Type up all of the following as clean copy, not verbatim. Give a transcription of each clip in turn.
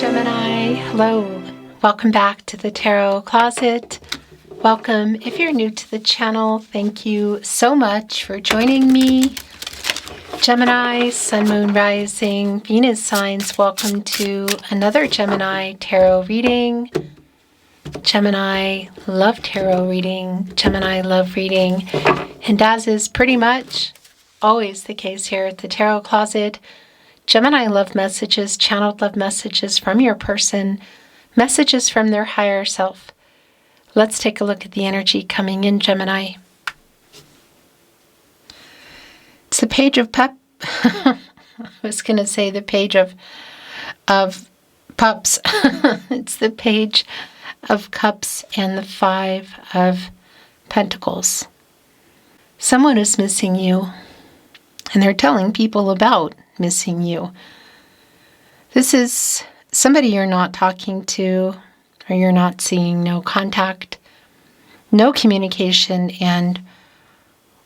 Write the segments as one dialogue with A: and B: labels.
A: Gemini. Hello. Welcome back to the Tarot Closet. Welcome. If you're new to the channel, thank you so much for joining me. Gemini, Sun, Moon, Rising, Venus signs, welcome to another Gemini Tarot reading. Gemini Love Tarot reading, Gemini Love Reading. And as is pretty much always the case here at the Tarot Closet, Gemini love messages, channeled love messages from your person, messages from their higher self. Let's take a look at the energy coming in, Gemini. It's the Page of I was going to say the Page of Pups. It's the Page of Cups and the Five of Pentacles. Someone is missing you, and they're telling people about missing you. This is somebody you're not talking to, or you're not seeing. No contact, no communication,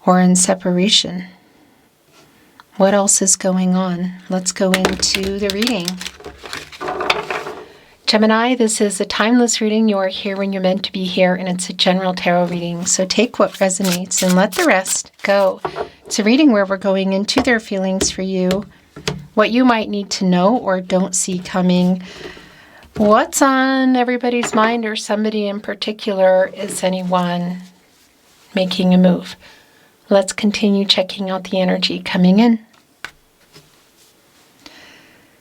A: or in separation. What else is going on? Let's go into the reading. Gemini, this is a timeless reading. You are here when you're meant to be here, and it's a general tarot reading. So take what resonates and let the rest go. It's a reading where we're going into their feelings for you, what you might need to know or don't see coming, what's on everybody's mind or somebody in particular. Is anyone making a move? Let's continue checking out the energy coming in.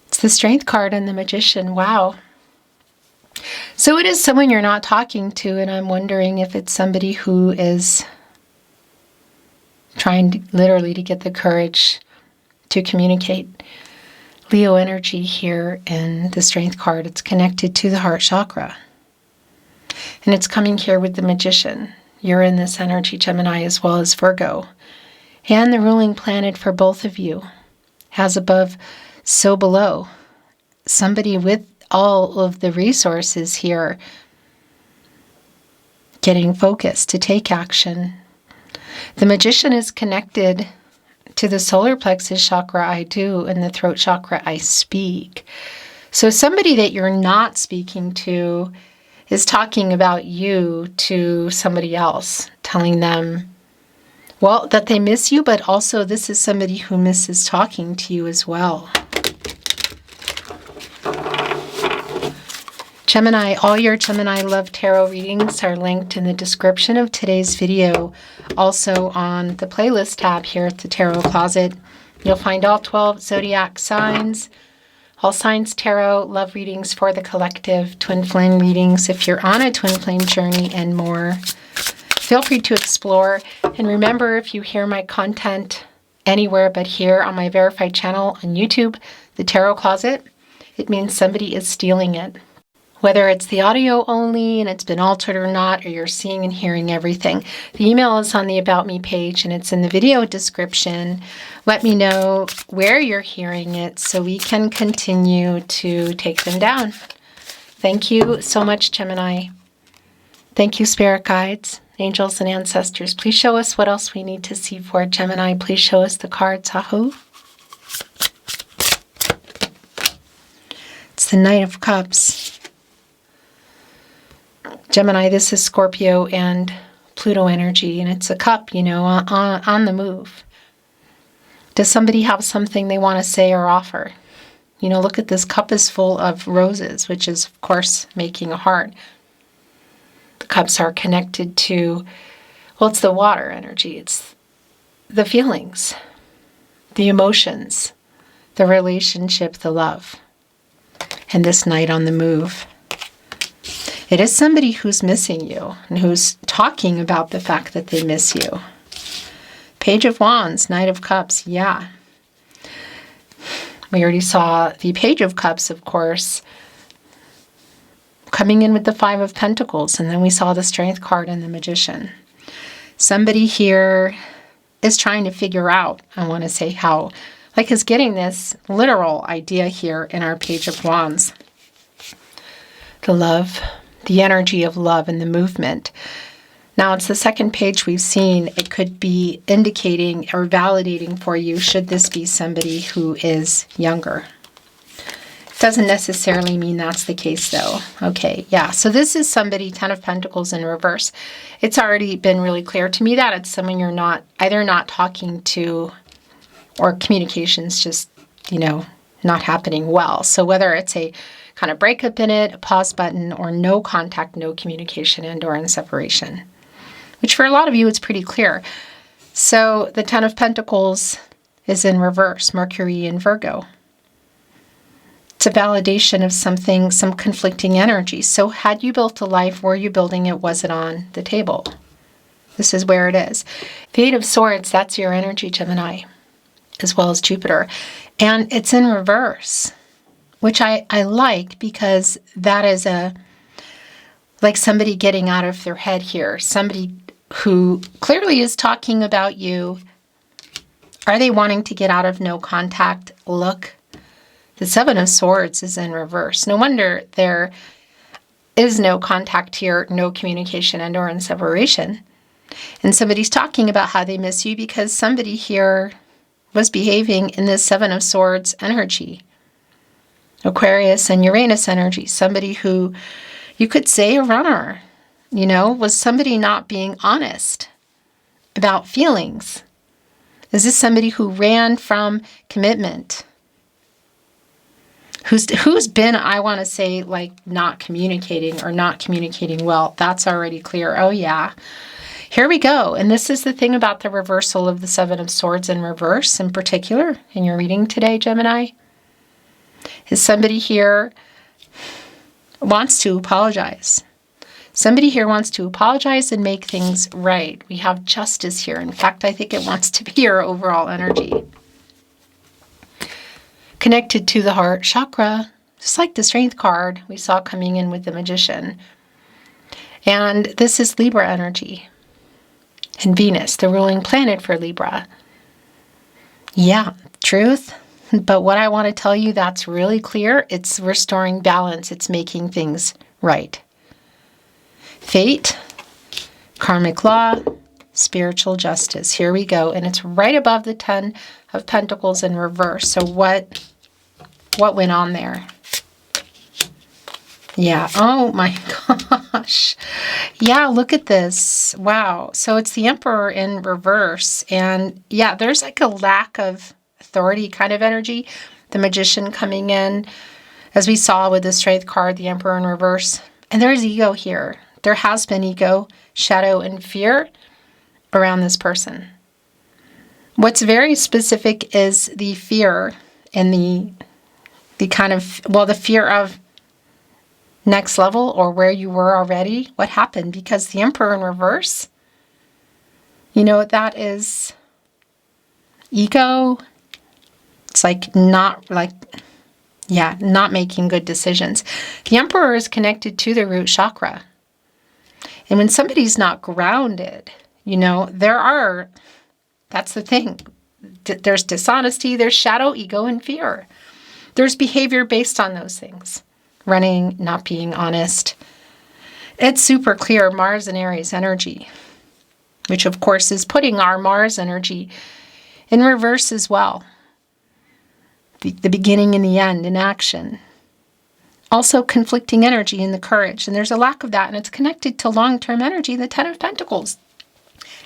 A: It's the Strength card and the Magician. Wow. So it is someone you're not talking to, and I'm wondering if it's somebody who is trying literally to get the courage to communicate. Leo energy here in the Strength card. It's connected to the heart chakra. And it's coming here with the Magician. You're in this energy, Gemini, as well as Virgo. And the ruling planet for both of you. As above, so below. Somebody with all of the resources here getting focused to take action. The Magician is connected to the solar plexus chakra, I do, and the throat chakra, I speak. So somebody that you're not speaking to is talking about you to somebody else, telling them, well, that they miss you, but also this is somebody who misses talking to you as well. Gemini, all your Gemini Love Tarot readings are linked in the description of today's video. Also on the playlist tab here at the Tarot Closet, you'll find all 12 zodiac signs, all signs tarot, love readings for the collective, twin flame readings if you're on a twin flame journey, and more. Feel free to explore. And remember, if you hear my content anywhere but here on my verified channel on YouTube, the Tarot Closet, it means somebody is stealing it. Whether it's the audio only and it's been altered or not, or you're seeing and hearing everything. The email is on the About Me page and it's in the video description. Let me know where you're hearing it so we can continue to take them down. Thank you so much, Gemini. Thank you, spirit guides, angels, and ancestors. Please show us what else we need to see for Gemini. Please show us the cards. Ahu. It's the Knight of Cups. Gemini, this is Scorpio and Pluto energy, and it's a cup, on the move. Does somebody have something they want to say or offer? Look at this cup is full of roses, which is, of course, making a heart. The cups are connected to, well, it's the water energy. It's the feelings, the emotions, the relationship, the love, and this Knight on the move. It is somebody who's missing you and who's talking about the fact that they miss you. Page of Wands, Knight of Cups, yeah. We already saw the Page of Cups, of course, coming in with the Five of Pentacles, and then we saw the Strength card and the Magician. Somebody here is trying to figure out, I want to say how, is getting this literal idea here in our Page of Wands. The love, the energy of love and the movement. Now, it's the second page we've seen. It could be indicating or validating for you, should this be somebody who is younger. Doesn't necessarily mean that's the case, though. Okay, yeah. So this is somebody, Ten of Pentacles in reverse. It's already been really clear to me that it's someone you're not, either not talking to or communication's just, you know, not happening well. So whether it's a kind of breakup in it, a pause button, or no contact, no communication, and or in separation, which for a lot of you, it's pretty clear. So the Ten of Pentacles is in reverse, Mercury in Virgo. It's a validation of something, some conflicting energy. So had you built a life, were you building it? Was it on the table? This is where it is. The Eight of Swords, that's your energy, Gemini, as well as Jupiter. And it's in reverse, which I like, because that is like somebody getting out of their head here. Somebody who clearly is talking about you. Are they wanting to get out of no contact? Look. The Seven of Swords is in reverse. No wonder there is no contact here, no communication, and or in separation. And somebody's talking about how they miss you because somebody here was behaving in this Seven of Swords energy. Aquarius and Uranus energy. Somebody who, you could say a runner, you know, was somebody not being honest about feelings. Is this somebody who ran from commitment? Who's been, I want to say, like not communicating or not communicating well. That's already clear. Oh, yeah. Here we go. And this is the thing about the reversal of the Seven of Swords in reverse in particular in your reading today, Gemini, is somebody here wants to apologize. Somebody here wants to apologize and make things right. We have justice here. In fact, I think it wants to be your overall energy. Connected to the heart chakra, just like the Strength card we saw coming in with the Magician. And this is Libra energy. And Venus, the ruling planet for Libra. Yeah, truth. But what I want to tell you that's really clear, it's restoring balance. It's making things right. Fate, karmic law, spiritual justice. Here we go. And it's right above the Ten of Pentacles in reverse. So what went on there? Yeah. Oh my gosh. Yeah, look at this. Wow. So it's the Emperor in reverse. And yeah, there's like a lack of authority kind of energy. The Magician coming in, as we saw with the Strength card, the Emperor in reverse. And there's ego here. There has been ego, shadow, and fear around this person. What's very specific is the fear and the kind of, well, the fear of next level or where you were already. What happened? Because the Emperor in reverse, you know, that is ego. It's like not making good decisions. The Emperor is connected to the root chakra. And when somebody's not grounded, you know, that's the thing. There's dishonesty, there's shadow, ego, and fear. There's behavior based on those things. Running, not being honest. It's super clear, Mars and Aries energy, which of course is putting our Mars energy in reverse as well. The beginning and the end in action. Also conflicting energy in the courage. And there's a lack of that. And it's connected to long-term energy, the Ten of Pentacles.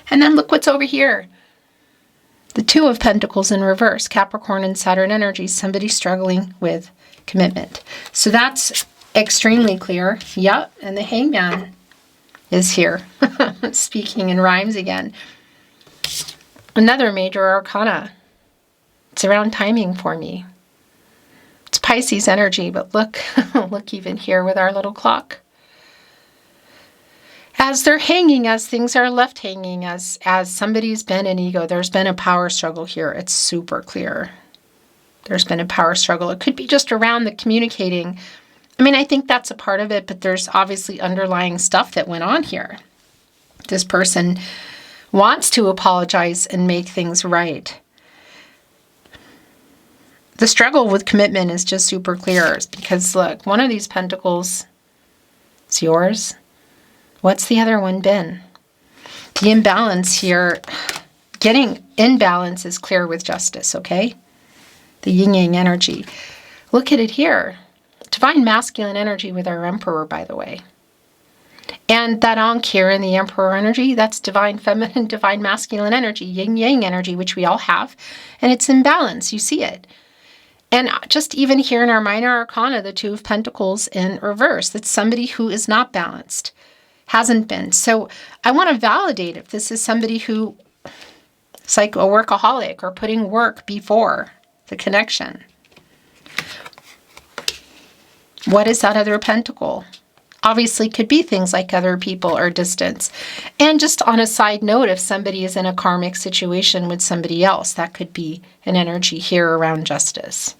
A: And then look what's over here. The Two of Pentacles in reverse, Capricorn and Saturn energy, somebody struggling with commitment. So that's extremely clear. Yep, and the Hangman is here, speaking in rhymes again. Another major arcana. It's around timing for me. It's Pisces energy, but look, look even here with our little clock. As they're hanging, as things are left hanging, as somebody's been in ego, there's been a power struggle here. It's super clear. There's been a power struggle. It could be just around the communicating. I mean, I think that's a part of it, but there's obviously underlying stuff that went on here. This person wants to apologize and make things right. The struggle with commitment is just super clear because look, one of these pentacles is yours. What's the other one been? The imbalance here, getting in balance is clear with justice, okay? The yin-yang energy. Look at it here. divine masculine energy with our Emperor, by the way. And that Ankh here in the Emperor energy, that's divine feminine, divine masculine energy, yin-yang energy, which we all have. And it's in balance. You see it. And just even here in our minor arcana, the Two of Pentacles in reverse, that's somebody who is not balanced, hasn't been. So I want to validate if this is somebody who is like a workaholic or putting work before the connection. What is that other pentacle? Obviously could be things like other people or distance. And just on a side note, if somebody is in a karmic situation with somebody else, that could be an energy here around justice.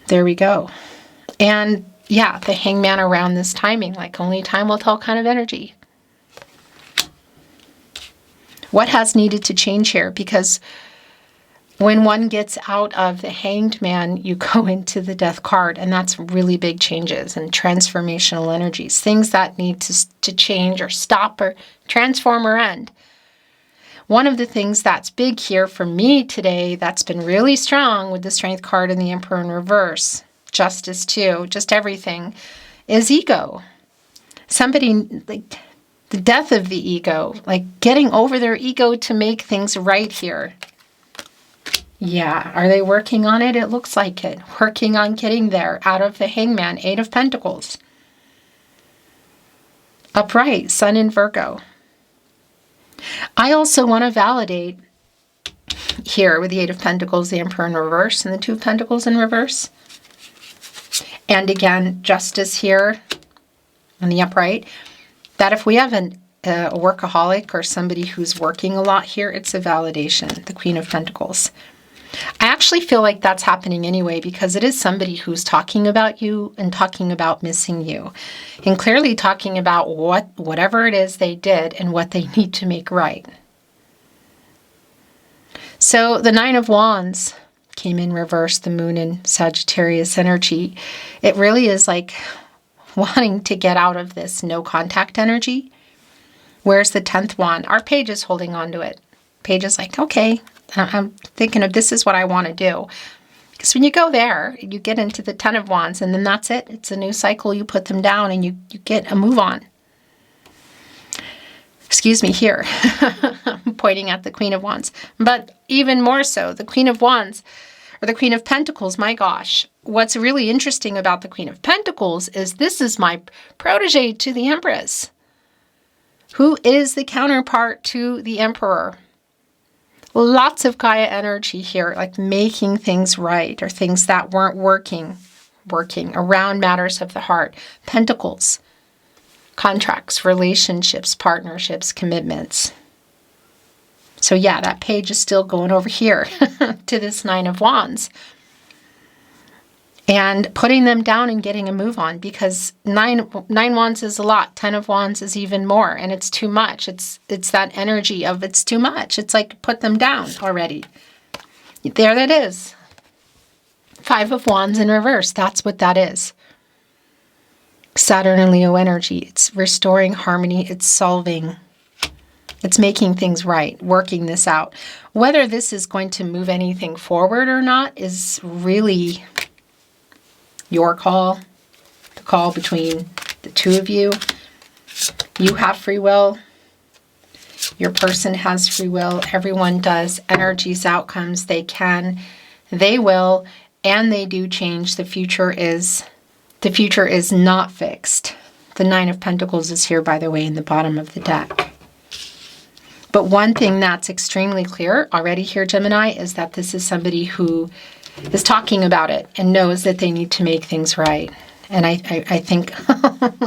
A: There we go. And yeah, the Hangman around this timing, like only time will tell kind of energy. What has needed to change here? Because when one gets out of the Hanged Man, you go into the Death card, and that's really big changes and transformational energies, things that need to change or stop or transform or end. One of the things that's big here for me today that's been really strong with the Strength card and the Emperor in reverse, Justice too, just everything, is ego. Somebody, like the death of the ego, like getting over their ego to make things right here. Yeah, are they working on it? It looks like it. Working on getting there out of the Hangman, Eight of Pentacles. Upright, Sun in Virgo. I also want to validate here with the Eight of Pentacles, the Emperor in reverse, and the Two of Pentacles in reverse. And again, Justice here on the upright, that if we have a workaholic or somebody who's working a lot here, it's a validation, the Queen of Pentacles. I actually feel like that's happening anyway, because it is somebody who's talking about you and talking about missing you, and clearly talking about whatever it is they did and what they need to make right. So the Nine of Wands came in reverse, the Moon in Sagittarius energy. It really is like wanting to get out of this no contact energy. Where's the 10th wand? Our page is holding on to it. Page is like, okay, I'm thinking of this is what I want to do. Because when you go there, you get into the 10 of Wands, and then that's it. It's a new cycle. You put them down and you get a move on. Excuse me, here. I'm pointing at the Queen of Wands. But even more so, the Queen of Wands, or the Queen of Pentacles, my gosh. What's really interesting about the Queen of Pentacles is this is my protege to the Empress, who is the counterpart to the Emperor. Lots of Gaia energy here, like making things right or things that weren't working around matters of the heart. Pentacles, contracts, relationships, partnerships, commitments. So yeah, that page is still going over here to this Nine of Wands. And putting them down and getting a move on, because nine wands is a lot. 10 of Wands is even more, and it's too much. It's that energy of it's too much. It's like put them down already. There that is. 5 of Wands in reverse. That's what that is. Saturn and Leo energy. It's restoring harmony. It's solving. It's making things right, working this out. Whether this is going to move anything forward or not is really your call, the call between the two of you. You have free will. Your person has free will. Everyone does. Energies, outcomes, they can, they will, and they do change. The future is not fixed. The Nine of Pentacles is here, by the way, in the bottom of the deck. But one thing that's extremely clear already here, Gemini, is that this is somebody who is talking about it and knows that they need to make things right. And I think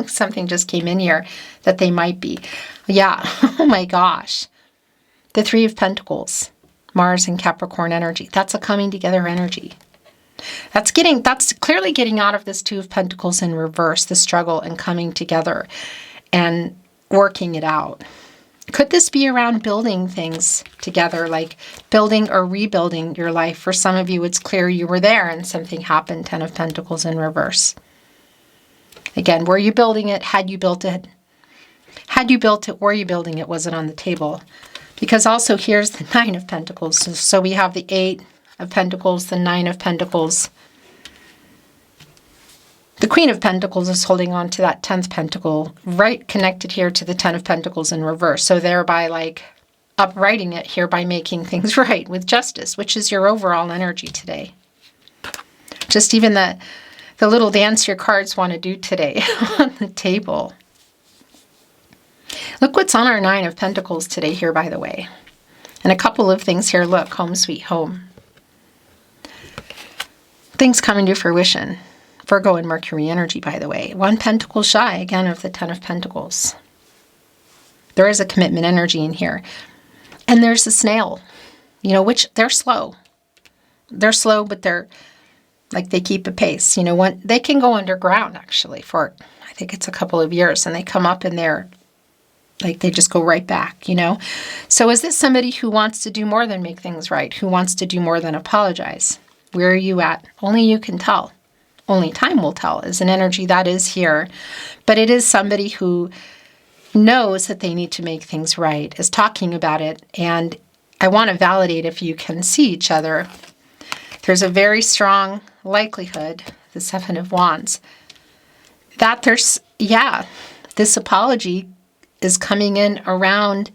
A: something just came in here that they might be. Yeah, oh my gosh. The 3 of Pentacles, Mars and Capricorn energy. That's a coming together energy. That's clearly getting out of this 2 of Pentacles in reverse, the struggle and coming together and working it out. Could this be around building things together, like building or rebuilding your life? For some of you, it's clear you were there and something happened, 10 of Pentacles in reverse. Again, were you building it? Had you built it? Had you built it? Were you building it? Was it on the table? Because also here's the 9 of Pentacles. So we have the 8 of Pentacles, the Nine of Pentacles. The Queen of Pentacles is holding on to that 10th Pentacle, right connected here to the 10 of Pentacles in reverse. So thereby like uprighting it here by making things right with justice, which is your overall energy today. Just even the little dance your cards want to do today on the table. Look what's on our Nine of Pentacles today here, by the way. And a couple of things here. Look, home sweet home. Things coming to fruition. Virgo and Mercury energy, by the way. One pentacle shy, again, of the 10 of Pentacles. There is a commitment energy in here. And there's the snail, you know, which they're slow. They're slow, but they're like they keep a pace. You know, when they can go underground, actually, for, I think it's a couple of years, and they come up and they're like they just go right back, you know. So is this somebody who wants to do more than make things right, who wants to do more than apologize? Where are you at? Only you can tell. Only time will tell is an energy that is here. But it is somebody who knows that they need to make things right, is talking about it. And I want to validate if you can see each other. There's a very strong likelihood, the Seven of Wands, that there's, yeah, this apology is coming in around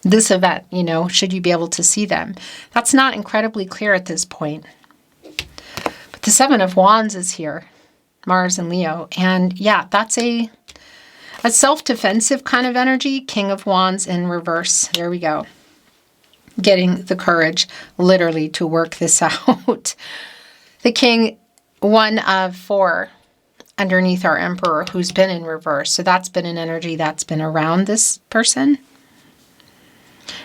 A: this event, you know, should you be able to see them. That's not incredibly clear at this point. But the Seven of Wands is here, Mars and Leo. And yeah, that's a self-defensive kind of energy. King of Wands in reverse. There we go. Getting the courage, literally, to work this out. The King, one of four, underneath our Emperor, who's been in reverse. So that's been an energy that's been around this person.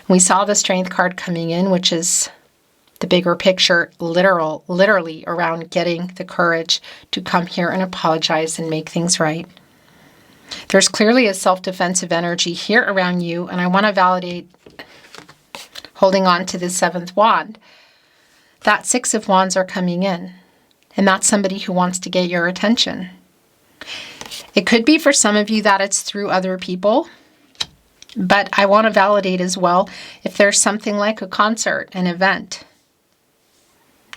A: We saw the Strength card coming in, which is the bigger picture, literally around getting the courage to come here and apologize and make things right. There's clearly a self-defensive energy here around you, and I want to validate holding on to the seventh wand. That Six of Wands are coming in, and that's somebody who wants to get your attention. It could be for some of you that it's through other people, but I want to validate as well if there's something like a concert, an event,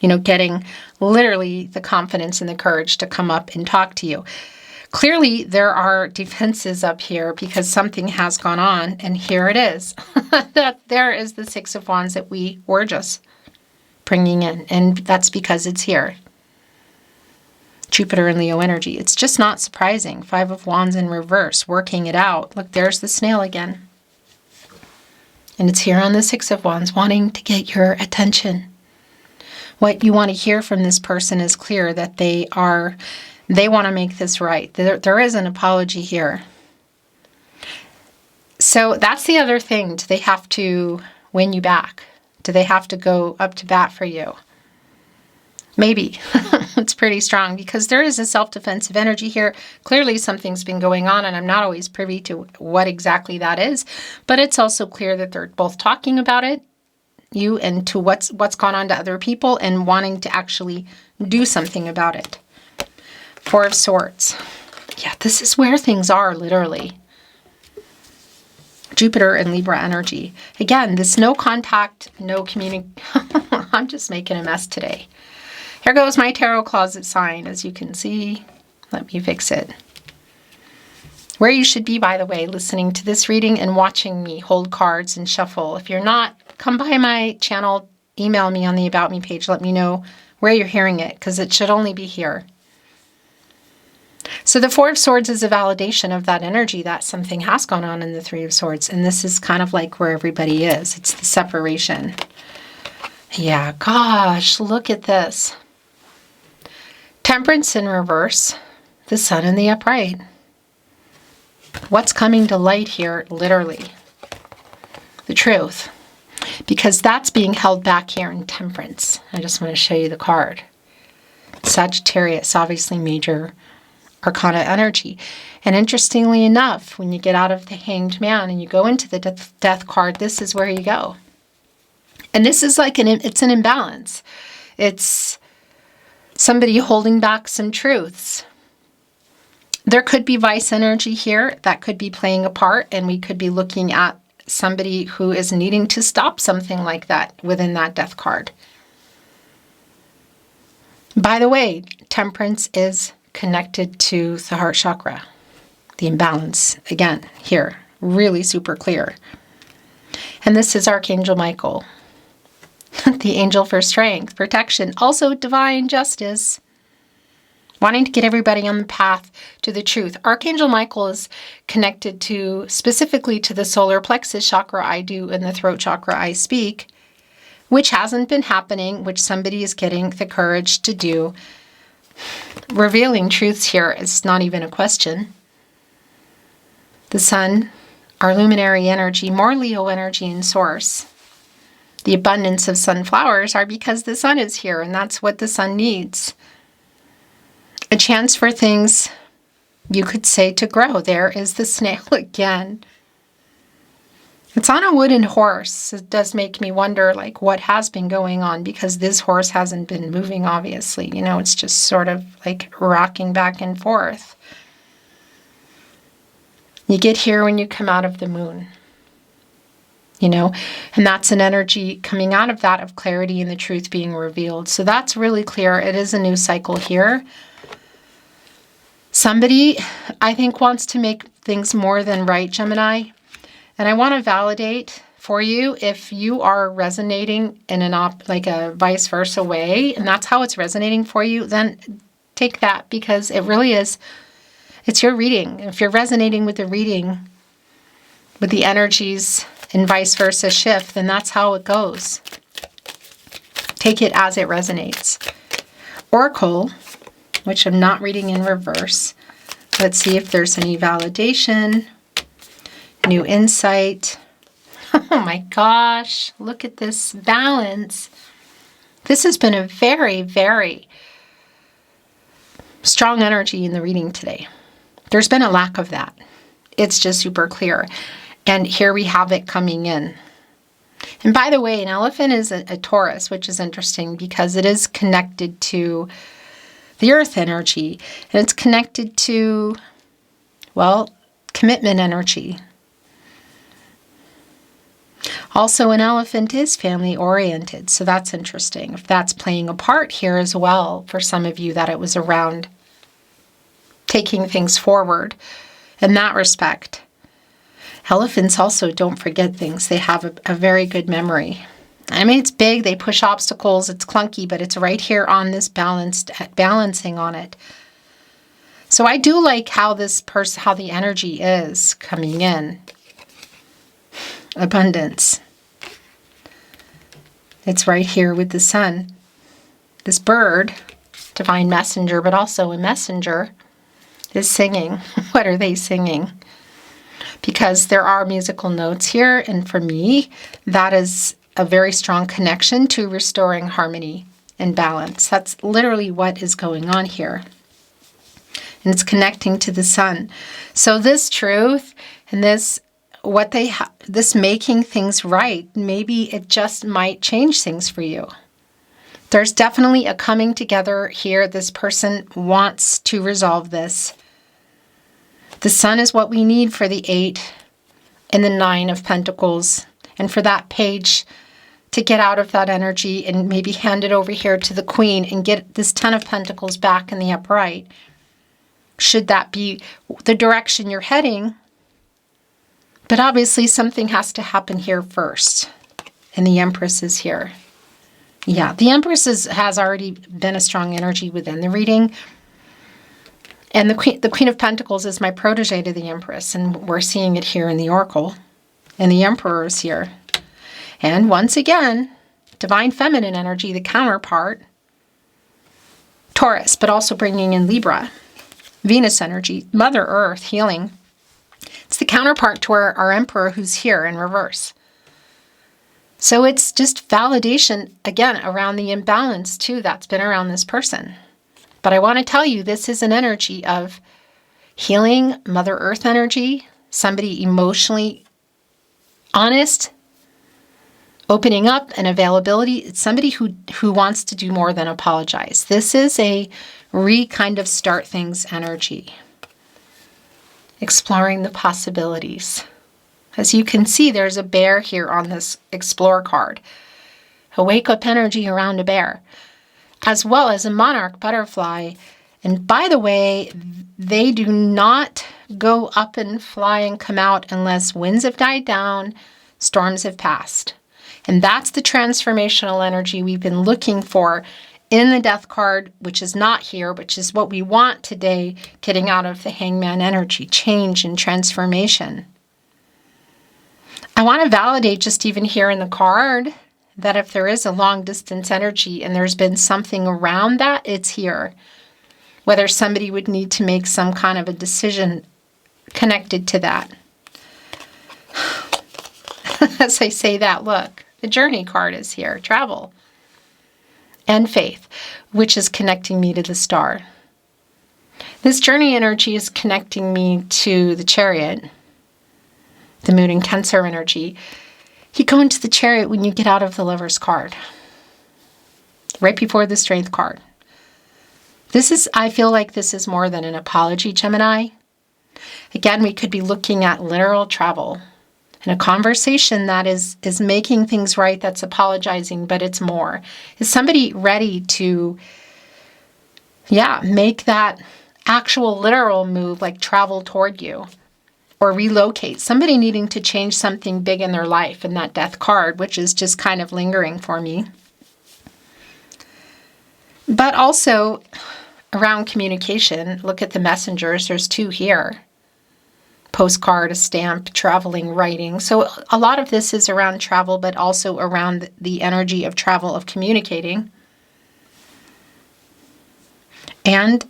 A: you know, getting literally the confidence and the courage to come up and talk to you. Clearly, there are defenses up here because something has gone on, and here it is. That there is the Six of Wands that we were just bringing in, and that's because it's here. Jupiter and Leo energy. It's just not surprising. Five of Wands in reverse, working it out. Look, there's the snail again. And it's here on the Six of Wands, wanting to get your attention. What you want to hear from this person is clear, that they want to make this right. There is an apology here. So that's the other thing. Do they have to win you back? Do they have to go up to bat for you? Maybe. It's pretty strong because there is a self-defensive energy here. Clearly something's been going on, and I'm not always privy to what exactly that is. But it's also clear that they're both talking about it, you, and to what's gone on to other people, and wanting to actually do something about it. Four of Swords. Yeah, this is where things are, literally. Jupiter and Libra energy. Again, this no contact, no communication. I'm just making a mess today. Here goes my tarot closet sign, as you can see. Let me fix it. Where you should be, by the way, listening to this reading and watching me hold cards and shuffle. If you're not, come by my channel, email me on the About Me page. Let me know where you're hearing it, because it should only be here. So the Four of Swords is a validation of that energy, that something has gone on in the Three of Swords. And this is kind of like where everybody is. It's the separation. Yeah, gosh, look at this. Temperance in reverse, the Sun in the upright. What's coming to light here, literally? The truth. Because that's being held back here in Temperance. I just want to show you the card. Sagittarius, obviously major Arcana energy. And interestingly enough, when you get out of the Hanged Man and you go into the Death card, this is where you go. And this is like it's an imbalance. It's somebody holding back some truths. There could be vice energy here that could be playing a part, and we could be looking at somebody who is needing to stop something like that within that death card. By the way, Temperance is connected to the heart chakra. The imbalance, again, here, really super clear. And this is Archangel Michael, the angel for strength, protection, also divine justice, wanting to get everybody on the path to the truth. Archangel Michael is connected to, specifically to the solar plexus chakra I do and the throat chakra I speak, which hasn't been happening, which somebody is getting the courage to do. Revealing truths here is not even a question. The sun, our luminary energy, more Leo energy in source. The abundance of sunflowers are because the sun is here, and that's what the sun needs. A chance for things, you could say, to grow. There is the snail again. It's on a wooden horse. It does make me wonder, like, what has been going on, because this horse hasn't been moving, obviously. You know, it's just sort of like rocking back and forth. You get here when you come out of the moon, you know, and that's an energy coming out of that, of clarity and the truth being revealed. So that's really clear. It is a new cycle here. Somebody, I think, wants to make things more than right, Gemini. And I want to validate for you, if you are resonating in like a vice versa way, and that's how it's resonating for you, then take that, because it really is. It's your reading. If you're resonating with the reading, with the energies and vice versa shift, then that's how it goes. Take it as it resonates. Oracle, which I'm not reading in reverse. Let's see if there's any validation, new insight. Oh my gosh, look at this balance. This has been a very, very strong energy in the reading today. There's been a lack of that. It's just super clear. And here we have it coming in. And by the way, an elephant is a Taurus, which is interesting because it is connected to the earth energy. And it's connected to, well, commitment energy. Also, an elephant is family oriented. So that's interesting. If that's playing a part here as well, for some of you, that it was around taking things forward in that respect. Elephants also don't forget things. They have a very good memory. I mean, it's big. They push obstacles. It's clunky, but it's right here on this balancing on it. So I do like how how the energy is coming in. Abundance. It's right here with the sun. This bird, divine messenger, but also a messenger, is singing. What are they singing? Because there are musical notes here, and for me, that is a very strong connection to restoring harmony and balance. That's literally what is going on here. And it's connecting to the sun. So this truth and this making things right, maybe it just might change things for you. There's definitely a coming together here. This person wants to resolve this. The sun is what we need for the 8 and the 9 of Pentacles, and for that page to get out of that energy and maybe hand it over here to the Queen and get this 10 of Pentacles back in the upright. Should that be the direction you're heading? But obviously something has to happen here first. And the Empress is here. Yeah, the Empress has already been a strong energy within the reading. And the Queen of Pentacles is my protege to the Empress, and we're seeing it here in the Oracle. And the Emperor is here. And once again, divine feminine energy, the counterpart, Taurus, but also bringing in Libra, Venus energy, Mother Earth, healing. It's the counterpart to our Emperor, who's here in reverse. So it's just validation, again, around the imbalance, too, that's been around this person. But I want to tell you, this is an energy of healing, Mother Earth energy, somebody emotionally honest, opening up, and availability. It's somebody who wants to do more than apologize. This is a kind of start things energy. Exploring the possibilities. As you can see, there's a bear here on this Explore card. A wake-up energy around a bear, as well as a monarch butterfly. And by the way, they do not go up and fly and come out unless winds have died down, storms have passed. And that's the transformational energy we've been looking for in the Death card, which is not here, which is what we want today, getting out of the Hangman energy, change and transformation. I want to validate just even here in the card that if there is a long distance energy and there's been something around that, it's here. Whether somebody would need to make some kind of a decision connected to that. As I say that, look, the Journey card is here, travel and faith, which is connecting me to the star. This Journey energy is connecting me to the Chariot, the Moon and Cancer energy. You go into the Chariot when you get out of the Lover's card, right before the Strength card. I feel like this is more than an apology, Gemini. Again, we could be looking at literal travel and a conversation that is making things right, that's apologizing, but it's more. Is somebody ready to, make that actual literal move, like travel toward you or relocate? Somebody needing to change something big in their life in that Death card, which is just kind of lingering for me. But also around communication, look at the messengers. There's 2 here. Postcard, a stamp, traveling, writing. So a lot of this is around travel, but also around the energy of travel, of communicating. And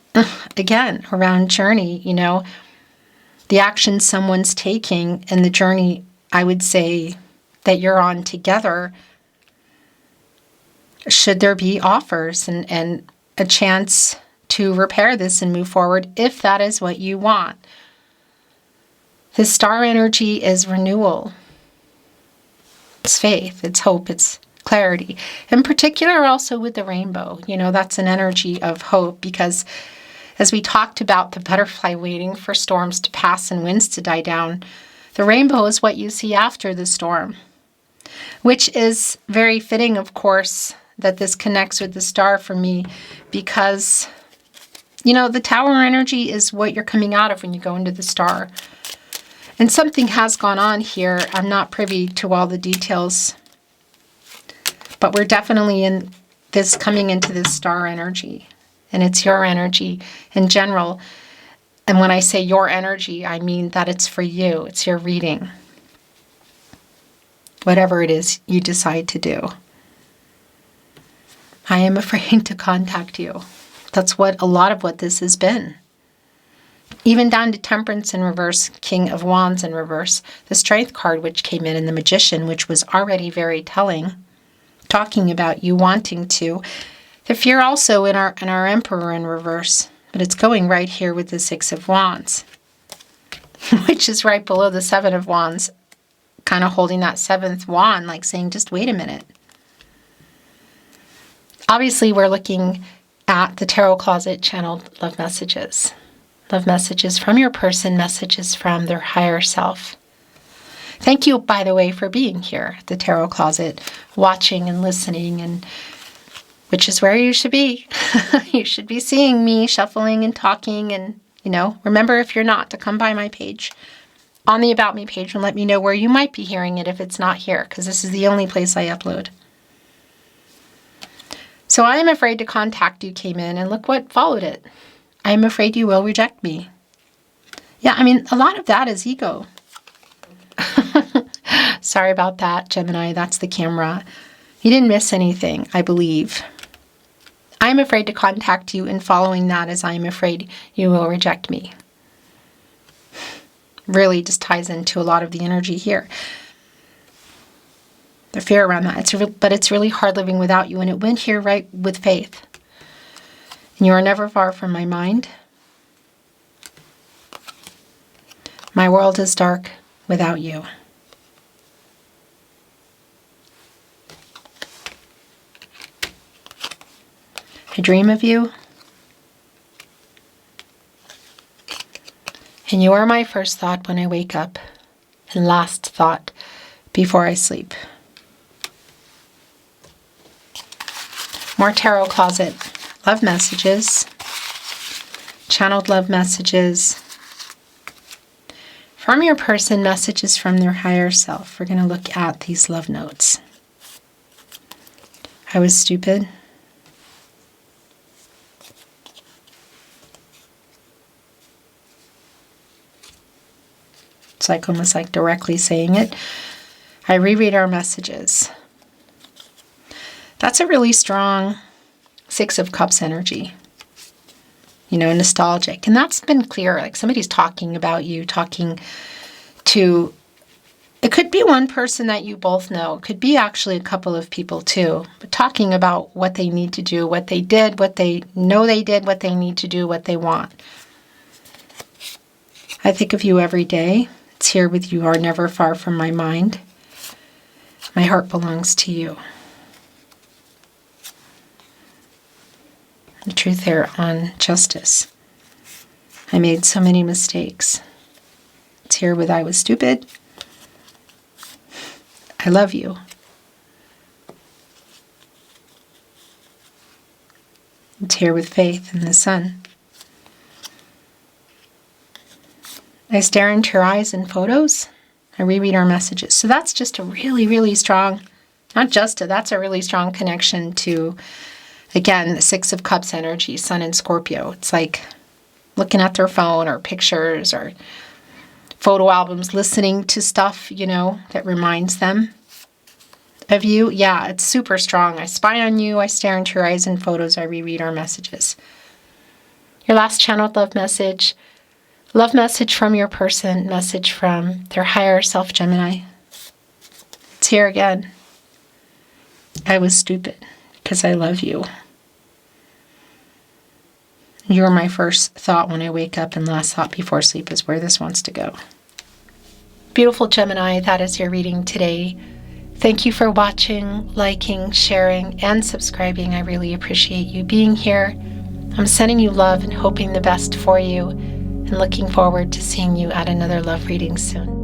A: again, around journey, the action someone's taking and the journey, I would say, that you're on together. Should there be offers and a chance to repair this and move forward if that is what you want? The star energy is renewal. It's faith, it's hope, it's clarity. In particular, also with the rainbow, that's an energy of hope, because as we talked about the butterfly waiting for storms to pass and winds to die down, the rainbow is what you see after the storm, which is very fitting, of course, that this connects with the star for me, because, the Tower energy is what you're coming out of when you go into the star. And something has gone on here. I'm not privy to all the details, but we're definitely coming into this star energy, and it's your energy in general. And when I say your energy, I mean that it's for you. It's your reading. Whatever it is you decide to do. I am afraid to contact you. That's what a lot of what this has been. Even down to Temperance in reverse, King of Wands in reverse, the Strength card which came in, and the Magician, which was already very telling, talking about you wanting to. The Fear also in our Emperor in reverse, but it's going right here with the 6 of Wands, which is right below the 7 of Wands, kind of holding that 7th wand, like saying, just wait a minute. Obviously, we're looking at the Tarot Closet channeled love messages. Love messages from your person, messages from their higher self. Thank you, by the way, for being here at the Tarot Closet, watching and listening, and which is where you should be. You should be seeing me shuffling and talking, and, remember, if you're not, to come by my page on the About Me page and let me know where you might be hearing it if it's not here, because this is the only place I upload. So I am afraid to contact you came in, and look what followed it. I am afraid you will reject me. Yeah, a lot of that is ego. Sorry about that, Gemini. That's the camera. You didn't miss anything, I believe. I'm afraid to contact you, and following that is I am afraid you will reject me. Really just ties into a lot of the energy here. The fear around that. But it's really hard living without you, and it went here right with faith. And you are never far from my mind. My world is dark without you. I dream of you. And you are my first thought when I wake up and last thought before I sleep. More tarot closet love messages, channeled love messages from your person, messages from their higher self. We're going to look at these love notes. I was stupid. It's like almost like directly saying it. I reread our messages. That's a really strong Six of Cups energy. You know, nostalgic. And that's been clear. Like somebody's talking about you, talking to, it could be one person that you both know. It could be actually a couple of people too. But talking about what they need to do, what they did, what they know they did, what they need to do, what they want. I think of you every day. It's here with you, are never far from my mind. My heart belongs to you. The truth there on justice. I made so many mistakes. It's here with I was stupid. I love you. It's here with faith in the sun. I stare into your eyes in photos. I reread our messages. So that's just a really, really strong, that's a really strong connection to, again, the Six of Cups energy, Sun and Scorpio. It's like looking at their phone or pictures or photo albums, listening to stuff, you know, that reminds them of you. Yeah, it's super strong. I spy on you. I stare into your eyes in photos. I reread our messages. Your last channeled love message from your person, message from their higher self, Gemini. It's here again. I was stupid because I love you. You're my first thought when I wake up, and last thought before sleep is where this wants to go. Beautiful Gemini, that is your reading today. Thank you for watching, liking, sharing, and subscribing. I really appreciate you being here. I'm sending you love and hoping the best for you, and looking forward to seeing you at another love reading soon.